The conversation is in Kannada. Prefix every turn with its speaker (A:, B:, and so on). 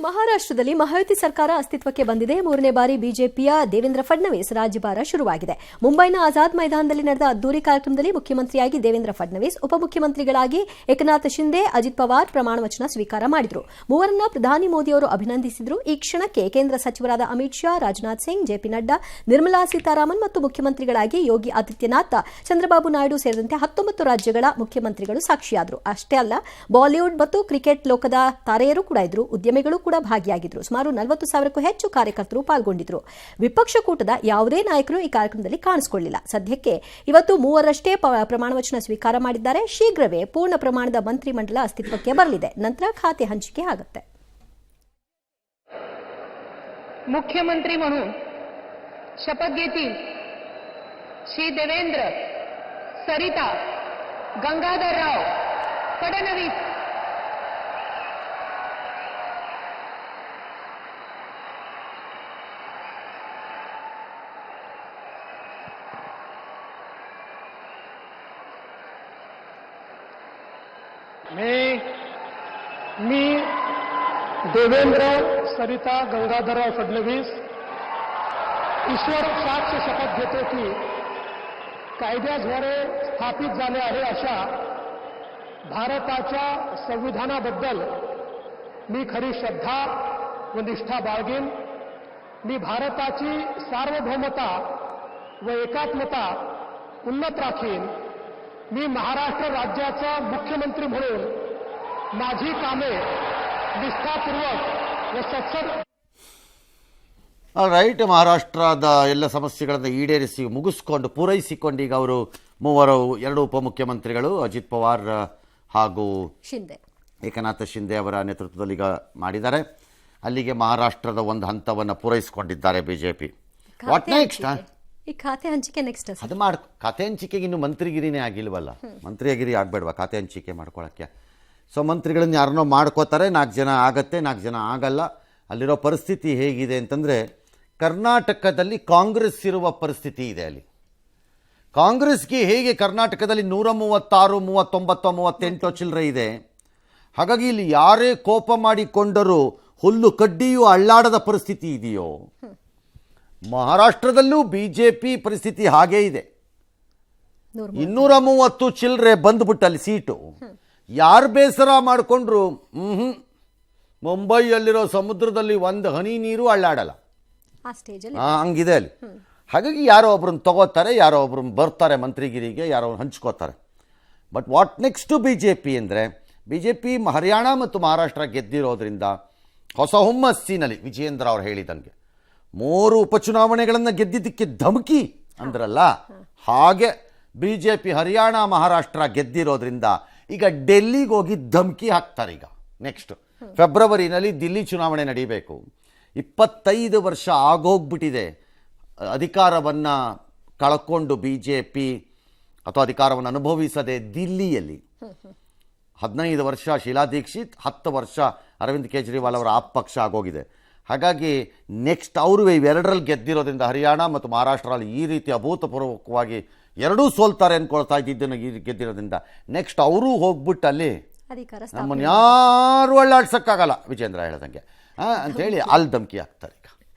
A: ಮಹಾರಾಷ್ಟ್ರದಲ್ಲಿ ಮಹಾಯುತಿ ಸರ್ಕಾರ ಅಸ್ತಿತ್ವಕ್ಕೆ ಬಂದಿದೆ. ಮೂರನೇ ಬಾರಿ ಬಿಜೆಪಿಯ ದೇವೇಂದ್ರ ಫಡ್ನವೀಸ್ ರಾಜ್ಯಭಾರ ಶುರುವಾಗಿದೆ. ಮುಂಬೈನ ಆಜಾದ್ ಮೈದಾನದಲ್ಲಿ ನಡೆದ ಅದ್ದೂರಿ ಕಾರ್ಯಕ್ರಮದಲ್ಲಿ ಮುಖ್ಯಮಂತ್ರಿಯಾಗಿ ದೇವೇಂದ್ರ ಫಡ್ನವೀಸ್, ಉಪಮುಖ್ಯಮಂತ್ರಿಗಳಾಗಿ ಏಕನಾಥ್ ಶಿಂದೆ, ಅಜಿತ್ ಪವಾರ್ ಪ್ರಮಾಣ ವಚನ ಸ್ವೀಕಾರ ಮಾಡಿದರು. ಮೂವರನ್ನ ಪ್ರಧಾನಿ ಮೋದಿಯವರು ಅಭಿನಂದಿಸಿದರು. ಈ ಕ್ಷಣಕ್ಕೆ ಕೇಂದ್ರ ಸಚಿವರಾದ ಅಮಿತ್ ಶಾ, ರಾಜನಾಥ್ ಸಿಂಗ್, ಜೆಪಿ ನಡ್ಡಾ, ನಿರ್ಮಲಾ ಸೀತಾರಾಮನ್ ಮತ್ತು ಮುಖ್ಯಮಂತ್ರಿಗಳಾಗಿ ಯೋಗಿ ಆದಿತ್ಯನಾಥ್, ಚಂದ್ರಬಾಬು ನಾಯ್ಡು ಸೇರಿದಂತೆ 19 ರಾಜ್ಯಗಳ ಮುಖ್ಯಮಂತ್ರಿಗಳು ಸಾಕ್ಷಿಯಾದರು. ಅಷ್ಟೇ ಅಲ್ಲ, ಬಾಲಿವುಡ್ ಮತ್ತು ಕ್ರಿಕೆಟ್ ಲೋಕದ ತಾರೆಯರು ಕೂಡ ಇದ್ರು, ಉದ್ಯಮಿಗಳು ಕೂಡ ಭಾಗಿಯಾಗಿದ್ರು. ಸುಮಾರು 40,000ಕ್ಕೂ ಹೆಚ್ಚು ಕಾರ್ಯಕರ್ತರು ಪಾಲ್ಗೊಂಡಿದ್ರು. ವಿಪಕ್ಷ ಕೂಟದ ಯಾವುದೇ ನಾಯಕರು ಈ ಕಾರ್ಯಕ್ರಮದಲ್ಲಿ ಕಾಣಿಸಿಕೊಳ್ಳಿಲ್ಲ. ಸದ್ಯಕ್ಕೆ ಇವತ್ತು ಮೂವರಷ್ಟೇ ಪ್ರಮಾಣ ವಚನ ಸ್ವೀಕಾರ ಮಾಡಿದ್ದಾರೆ. ಶೀಘ್ರವೇ ಪೂರ್ಣ ಪ್ರಮಾಣದ ಮಂತ್ರಿಮಂಡಲ ಅಸ್ತಿತ್ವಕ್ಕೆ ಬರಲಿದೆ. ನಂತರ ಖಾತೆ ಹಂಚಿಕೆ ಆಗುತ್ತೆ.
B: मुख्यमंत्री म्हणून शपथ घेतील श्री देवेंद्र सरिता गंगाधरराव फडणवीस.
C: मी देवेंद्र सरिता गंगाधरराव फडणवीस ईश्वर साक्ष शपथ घेतो की कायद्याद्वारे स्थापित झाले आहे अशा भारताच्या संविधानाबद्दल मी खरी श्रद्धा व निष्ठा बाळगेन. मी भारताची सार्वभौमता व एकात्मता उन्नत राखीन. मी महाराष्ट्र राज्याचा मुख्यमंत्री म्हणून माझी कामे निष्ठापूर्वक व सत्सद.
D: ರೈಟ್, ಮಹಾರಾಷ್ಟ್ರದ ಎಲ್ಲ ಸಮಸ್ಯೆಗಳನ್ನು ಈಡೇರಿಸಿ ಮುಗಿಸ್ಕೊಂಡು ಪೂರೈಸಿಕೊಂಡು ಈಗ ಅವರು ಮೂವರು, 2 ಉಪಮುಖ್ಯಮಂತ್ರಿಗಳು ಅಜಿತ್ ಪವಾರ್ ಹಾಗೂ
A: ಶಿಂದೆ,
D: ಏಕನಾಥ ಶಿಂದೆ ಅವರ ನೇತೃತ್ವದಲ್ಲಿ ಈಗ ಮಾಡಿದ್ದಾರೆ. ಅಲ್ಲಿಗೆ ಮಹಾರಾಷ್ಟ್ರದ ಒಂದು ಹಂತವನ್ನು ಪೂರೈಸಿಕೊಂಡಿದ್ದಾರೆ ಬಿಜೆಪಿ. What next?
A: ಈ ಖಾತೆ ಹಂಚಿಕೆ ನೆಕ್ಸ್ಟ್
D: ಅದು ಖಾತೆ ಹಂಚಿಕೆಗೆ ಇನ್ನು ಮಂತ್ರಿಗಿರಿನೇ ಆಗಿಲ್ವಲ್ಲ, ಮಂತ್ರಿಗಿರಿ ಆಗಬೇಡವಾ ಖಾತೆ ಹಂಚಿಕೆ ಮಾಡ್ಕೊಳ್ಳೋಕ್ಕೆ? ಸೊ ಮಂತ್ರಿಗಳನ್ನ ಯಾರನ್ನೋ ಮಾಡ್ಕೋತಾರೆ, 4 ಜನ ಆಗತ್ತೆ, 4 ಜನ ಆಗಲ್ಲ. ಅಲ್ಲಿರೋ ಪರಿಸ್ಥಿತಿ ಹೇಗಿದೆ ಅಂತಂದರೆ, ಕರ್ನಾಟಕದಲ್ಲಿ ಕಾಂಗ್ರೆಸ್ ಇರುವ ಪರಿಸ್ಥಿತಿ ಇದೆ. ಅಲ್ಲಿ ಕಾಂಗ್ರೆಸ್ಗೆ ಹೇಗೆ ಕರ್ನಾಟಕದಲ್ಲಿ 136, 39, 38 ಚಿಲ್ಲರೆ ಇದೆ. ಹಾಗಾಗಿ ಇಲ್ಲಿ ಯಾರೇ ಕೋಪ ಮಾಡಿಕೊಂಡರೂ ಹುಲ್ಲು ಕಡ್ಡಿಯೂ ಅಳ್ಳಾಡದ ಪರಿಸ್ಥಿತಿ ಇದೆಯೋ, ಮಹಾರಾಷ್ಟ್ರದಲ್ಲೂ ಬಿಜೆಪಿ ಪರಿಸ್ಥಿತಿ ಹಾಗೇ ಇದೆ. 230 ಚಿಲ್ಲರೆ ಬಂದ್ಬಿಟ್ಟಲ್ಲಿ ಸೀಟು. ಯಾರು ಬೇಸರ ಮಾಡಿಕೊಂಡ್ರು ಮುಂಬೈಯಲ್ಲಿರೋ ಸಮುದ್ರದಲ್ಲಿ ಒಂದು ಹನಿ ನೀರು ಅಳ್ಳಾಡಲ್ಲ, ಹಂಗಿದೆ ಅಲ್ಲಿ. ಹಾಗಾಗಿ ಯಾರೋ ಒಬ್ರನ್ನ ತಗೋತಾರೆ, ಯಾರೋ ಒಬ್ರನ್ನ ಬರ್ತಾರೆ ಮಂತ್ರಿಗಿರಿಗೆ, ಯಾರೋ ಹಂಚ್ಕೋತಾರೆ. But what next B J P ಅಂದರೆ, ಬಿ ಜೆ ಪಿ ಹರಿಯಾಣ ಮತ್ತು ಮಹಾರಾಷ್ಟ್ರ ಗೆದ್ದಿರೋದ್ರಿಂದ ಹೊಸ ಹುಮ್ಮಸ್ಸಿನಲ್ಲಿ ವಿಜಯೇಂದ್ರ ಅವರು ಹೇಳಿದಂಗೆ 3 ಉಪಚುನಾವಣೆಗಳನ್ನು ಗೆದ್ದಿದ್ದಕ್ಕೆ ಧಮಕಿ ಅಂದ್ರಲ್ಲ, ಹಾಗೆ B J P Haryana Maharashtra ಗೆದ್ದಿರೋದ್ರಿಂದ ಈಗ ಡೆಲ್ಲಿಗೆ ಹೋಗಿ ಧಮಕಿ ಹಾಕ್ತಾರೆ. ಈಗ ನೆಕ್ಸ್ಟ್ ಫೆಬ್ರವರಿನಲ್ಲಿ ದಿಲ್ಲಿ ಚುನಾವಣೆ ನಡೀಬೇಕು. 25 ವರ್ಷ ಆಗೋಗ್ಬಿಟ್ಟಿದೆ ಅಧಿಕಾರವನ್ನು ಕಳ್ಕೊಂಡು ಬಿ ಜೆ ಪಿ, ಅಥವಾ ಅಧಿಕಾರವನ್ನು ಅನುಭವಿಸದೆ ದಿಲ್ಲಿಯಲ್ಲಿ. 15 ವರ್ಷ ಶೀಲಾ ದೀಕ್ಷಿತ್, 10 ವರ್ಷ ಅರವಿಂದ್ ಕೇಜ್ರಿವಾಲ್ ಅವರ ಆಪ್ ಪಕ್ಷ ಆಗೋಗಿದೆ. ಹಾಗಾಗಿ ನೆಕ್ಸ್ಟ್ ಅವರು ಇವೆರಡರಲ್ಲಿ ಗೆದ್ದಿರೋದ್ರಿಂದ ಹರಿಯಾಣ ಮತ್ತು ಮಹಾರಾಷ್ಟ್ರಲ್ಲಿ ಈ ರೀತಿ ಅಭೂತಪೂರ್ವಕವಾಗಿ ಎರಡೂ ಸೋಲ್ತಾರೆ ಅಂದ್ಕೊಳ್ತಾ ಇದ್ದಿದ್ದನ್ನು ಗೆದ್ದಿರೋದ್ರಿಂದ ನೆಕ್ಸ್ಟ್ ಅವರೂ ಹೋಗ್ಬಿಟ್ಟು ಅಲ್ಲಿ ನಮ್ಮನ್ನು ಯಾರು ಅಳ್ಳಾಡ್ಸೋಕ್ಕಾಗಲ್ಲ ವಿಜೇಂದ್ರ ಹೇಳ್ದಂಗೆ ಅಂಥೇಳಿ ಅಲ್ಲಿ ಧಮಕಿ ಹಾಕ್ತಾರೆ ಈಗ.